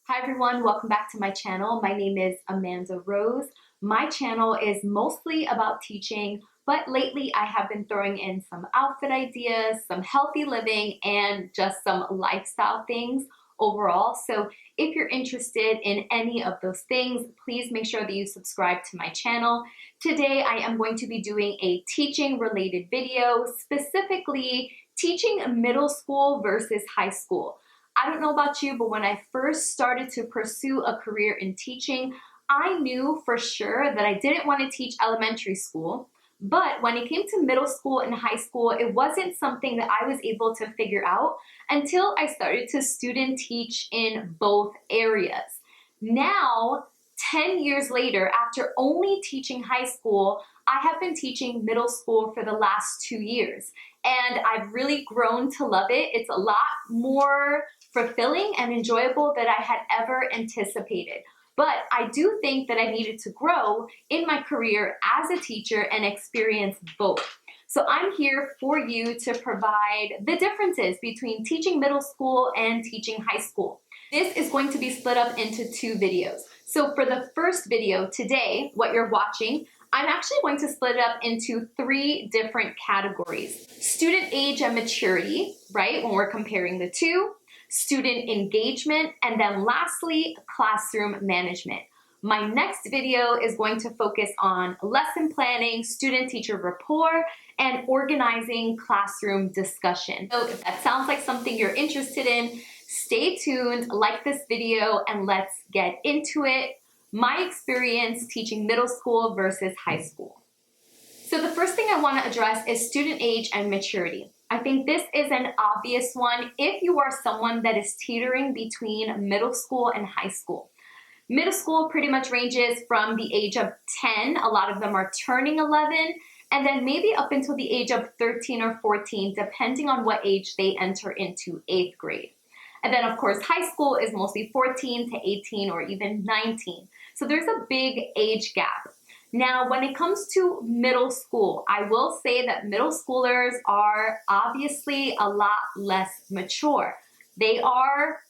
Hi everyone, welcome back to my channel. My name is Amanda Rose. My channel is mostly about teaching, but lately I have been throwing in some outfit ideas, some healthy living, and just some lifestyle things overall. So if you're interested in any of those things, please make sure that you subscribe to my channel. Today I am going to be doing a teaching related video, specifically teaching middle school versus high school. I don't know about you, but when I first started to pursue a career in teaching, I knew for sure that I didn't want to teach elementary school. But when it came to middle school and high school, it wasn't something that I was able to figure out until I started to student teach in both areas. Now, 10 years later, after only teaching high school, I have been teaching middle school for the last 2 years. And I've really grown to love it. It's a lot more fulfilling and enjoyable than I had ever anticipated. But I do think that I needed to grow in my career as a teacher and experience both. So I'm here for you to provide the differences between teaching middle school and teaching high school. This is going to be split up into 2 videos. So for the first video today, what you're watching, I'm actually going to split it up into 3 different categories. Student age and maturity, right, when we're comparing the two, student engagement, and then lastly, classroom management. My next video is going to focus on lesson planning, student-teacher rapport, and organizing classroom discussion. So if that sounds like something you're interested in, stay tuned, like this video, and let's get into it. My experience teaching middle school versus high school. So the first thing I want to address is student age and maturity. I think this is an obvious one if you are someone that is teetering between middle school and high school. Middle school pretty much ranges from the age of 10, a lot of them are turning 11, and then maybe up until the age of 13 or 14, depending on what age they enter into 8th grade. And then of course, high school is mostly 14 to 18 or even 19. So there's a big age gap. Now, when it comes to middle school, I will say that middle schoolers are obviously a lot less mature. They are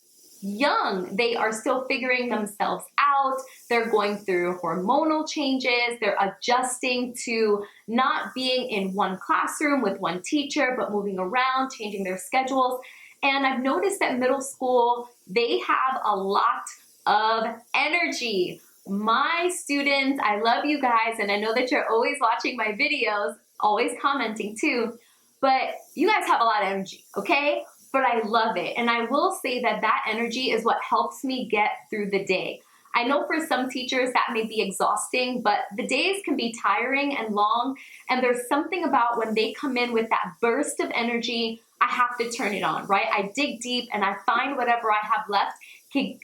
young. They are still figuring themselves out. They're going through hormonal changes. They're adjusting to not being in one classroom with one teacher, but moving around, changing their schedules. And I've noticed that middle school, they have a lot of energy. My students, I love you guys, and I know that you're always watching my videos, always commenting too, but you guys have a lot of energy, okay? But I love it, and I will say that that energy is what helps me get through the day. I know for some teachers that may be exhausting, but the days can be tiring and long, and there's something about when they come in with that burst of energy, I have to turn it on, right? I dig deep and I find whatever I have left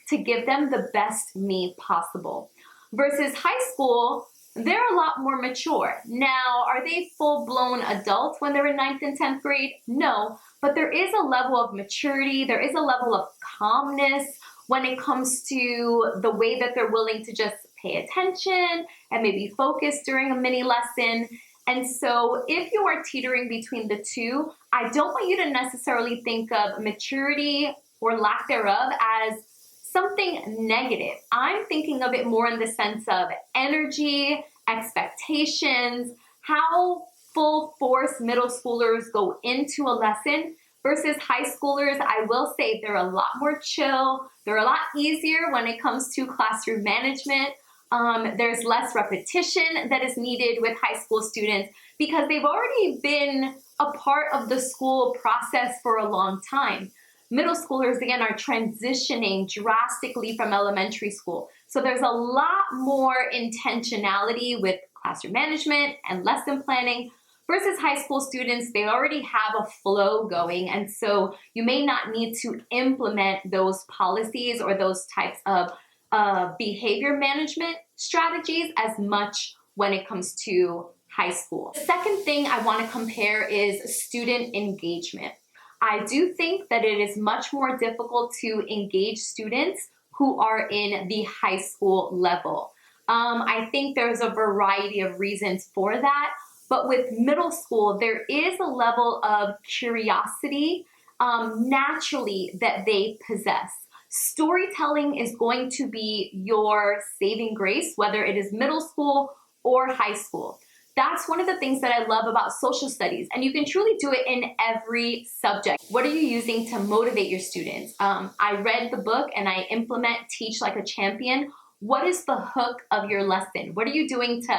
to give them the best me possible. Versus high school, they're a lot more mature. Now, are they full-blown adults when they're in 9th and 10th grade? No, but there is a level of maturity, there is a level of calmness when it comes to the way that they're willing to just pay attention and maybe focus during a mini lesson. And so if you are teetering between the two, I don't want you to necessarily think of maturity or lack thereof as something negative. I'm thinking of it more in the sense of energy, expectations, how full force middle schoolers go into a lesson versus high schoolers. I will say they're a lot more chill. They're a lot easier when it comes to classroom management. There's less repetition that is needed with high school students because they've already been a part of the school process for a long time. Middle schoolers, again, are transitioning drastically from elementary school. So there's a lot more intentionality with classroom management and lesson planning versus high school students. They already have a flow going, and so you may not need to implement those policies or those types of behavior management strategies as much when it comes to high school. The second thing I want to compare is student engagement. I do think that it is much more difficult to engage students who are in the high school level. I think there's a variety of reasons for that, but with middle school, there is a level of curiosity naturally that they possess. Storytelling is going to be your saving grace, whether it is middle school or high school. That's one of the things that I love about social studies, and you can truly do it in every subject. What are you using to motivate your students? I read the book and I implement Teach Like a Champion. What is the hook of your lesson? What are you doing to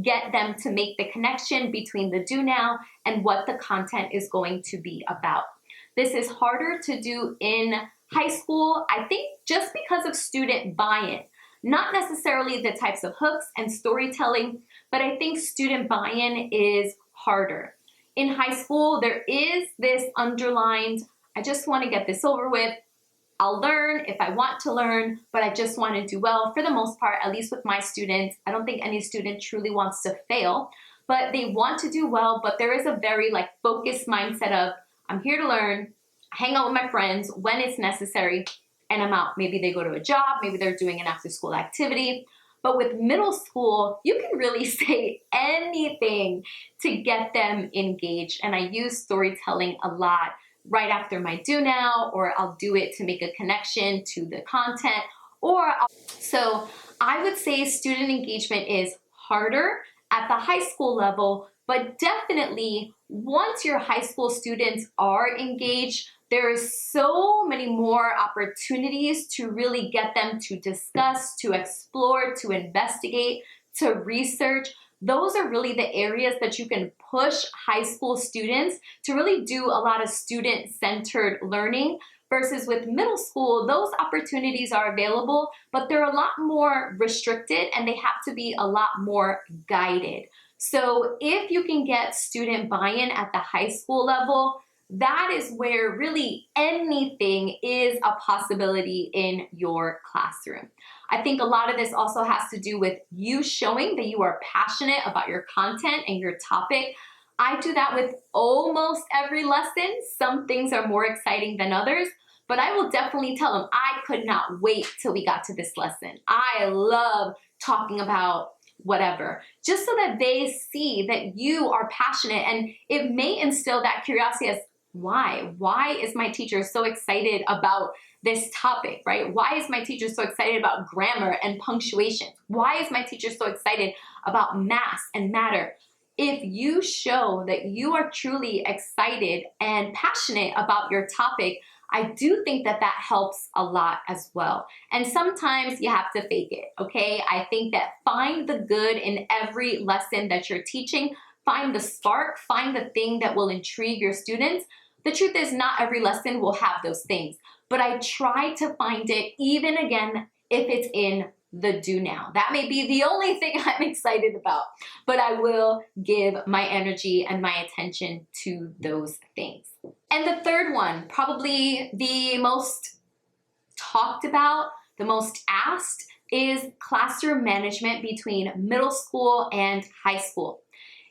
get them to make the connection between the do now and what the content is going to be about? This is harder to do in high school, I think, just because of student buy-in. Not necessarily the types of hooks and storytelling, but I think student buy-in is harder. In high school, there is this underlined, I just want to get this over with. I'll learn if I want to learn, but I just want to do well for the most part, at least with my students. I don't think any student truly wants to fail, but they want to do well, but there is a very focused mindset of, I'm here to learn, hang out with my friends when it's necessary, and I'm out. Maybe they go to a job, maybe they're doing an after school activity. But with middle school, you can really say anything to get them engaged. And I use storytelling a lot right after my do now, or I'll do it to make a connection to the content. So I would say student engagement is harder at the high school level, but definitely once your high school students are engaged, there's so many more opportunities to really get them to discuss, to explore, to investigate, to research. Those are really the areas that you can push high school students to really do a lot of student-centered learning, versus with middle school, those opportunities are available, but they're a lot more restricted and they have to be a lot more guided. So if you can get student buy-in at the high school level, that is where really anything is a possibility in your classroom. I think a lot of this also has to do with you showing that you are passionate about your content and your topic. I do that with almost every lesson. Some things are more exciting than others, but I will definitely tell them, I could not wait till we got to this lesson. I love talking about whatever, just so that they see that you are passionate, and it may instill that curiosity as, why is my teacher so excited about this topic, right? Why is my teacher so excited about grammar and punctuation? Why is my teacher so excited about mass and matter? If you show that you are truly excited and passionate about your topic, I do think that that helps a lot as well. And sometimes you have to fake it, okay? I think that find the good in every lesson that you're teaching. Find the spark, find the thing that will intrigue your students. The truth is, not every lesson will have those things, but I try to find it, even again, if it's in the do now. That may be the only thing I'm excited about, but I will give my energy and my attention to those things. And the third one, probably the most talked about, the most asked, is classroom management between middle school and high school.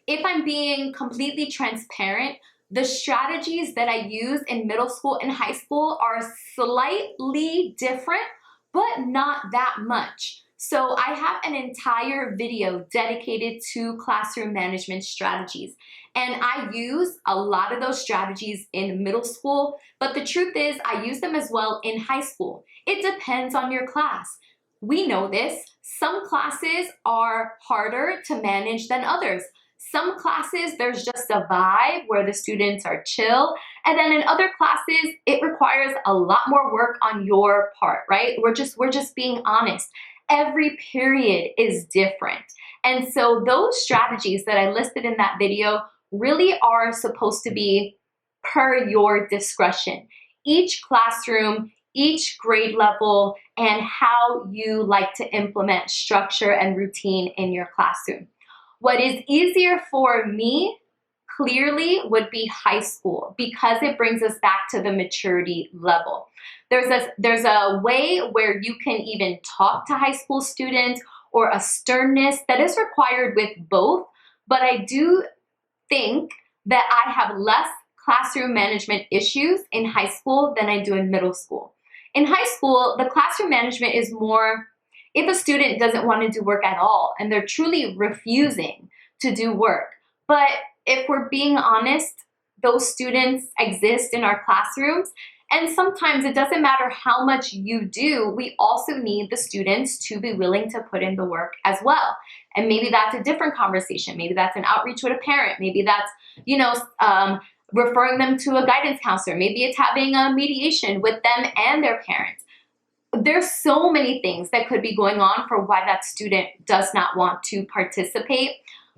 If I'm being completely transparent, the strategies that I use in middle school and high school are slightly different, but not that much. So I have an entire video dedicated to classroom management strategies. And I use a lot of those strategies in middle school, but the truth is I use them as well in high school. It depends on your class. We know this. Some classes are harder to manage than others. Some classes, there's just a vibe where the students are chill. And then in other classes, it requires a lot more work on your part, right? We're just being honest. Every period is different. And so those strategies that I listed in that video really are supposed to be per your discretion. Each classroom, each grade level, and how you like to implement structure and routine in your classroom. What is easier for me, clearly, would be high school, because it brings us back to the maturity level. There's a way where you can even talk to high school students, or a sternness that is required with both, but I do think that I have less classroom management issues in high school than I do in middle school. In high school, the classroom management is more if a student doesn't want to do work at all and they're truly refusing to do work. But if we're being honest, those students exist in our classrooms, And sometimes it doesn't matter how much you do, we also need the students to be willing to put in the work as well. And maybe that's a different conversation. Maybe that's an outreach with a parent. Maybe that's, referring them to a guidance counselor. Maybe it's having a mediation with them and their parents. There's so many things that could be going on for why that student does not want to participate.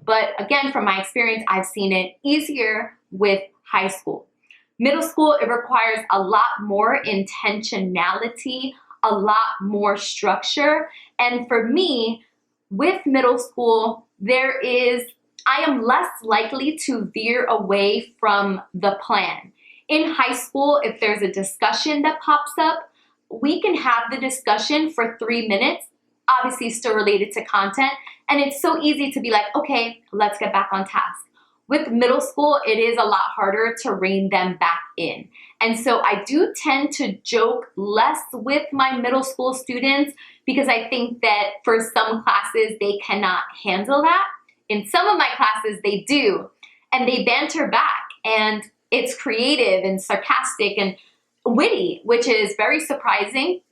But again, from my experience, I've seen it easier with high school. Middle school, it requires a lot more intentionality, a lot more structure. And for me, with middle school, I am less likely to veer away from the plan. In high school, if there's a discussion that pops up, we can have the discussion for 3 minutes, obviously still related to content, and it's so easy to be like, okay, let's get back on task. With middle school, it is a lot harder to rein them back in. And so I do tend to joke less with my middle school students because I think that for some classes, they cannot handle that. In some of my classes, they do, and they banter back, and it's creative and sarcastic and witty, which is very surprising,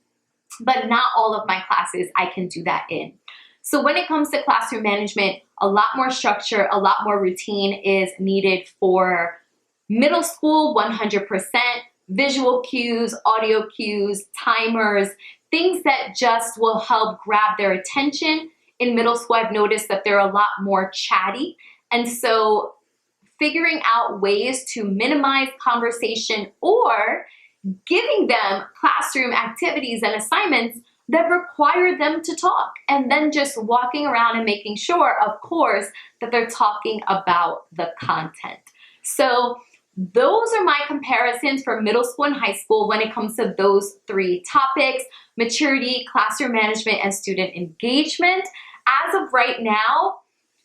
but not all of my classes I can do that in. So when it comes to classroom management, a lot more structure, a lot more routine is needed for middle school, 100%, visual cues, audio cues, timers, things that just will help grab their attention. In middle school, I've noticed that they're a lot more chatty. And so figuring out ways to minimize conversation or giving them classroom activities and assignments that require them to talk, and then just walking around and making sure, of course, that they're talking about the content. So those are my comparisons for middle school and high school when it comes to those 3 topics: maturity, classroom management, and student engagement. As of right now,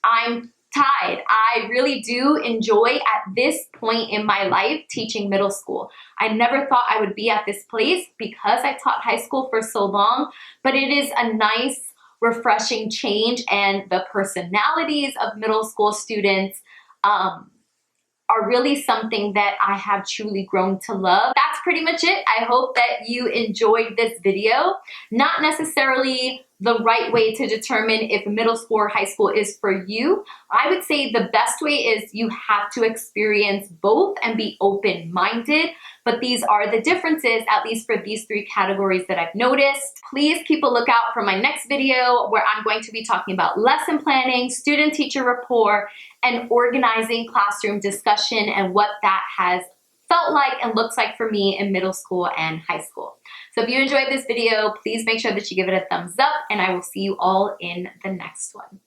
I'm tied. I really do enjoy at this point in my life teaching middle school. I never thought I would be at this place because I taught high school for so long, but it is a nice, refreshing change, and the personalities of middle school students are really something that I have truly grown to love. That's pretty much it. I hope that you enjoyed this video. Not necessarily the right way to determine if middle school or high school is for you. I would say the best way is you have to experience both and be open-minded, but these are the differences, at least for these 3 categories that I've noticed. Please keep a lookout for my next video where I'm going to be talking about lesson planning, student-teacher rapport, and organizing classroom discussion and what that has felt like and looks like for me in middle school and high school. So if you enjoyed this video, please make sure that you give it a thumbs up, and I will see you all in the next one.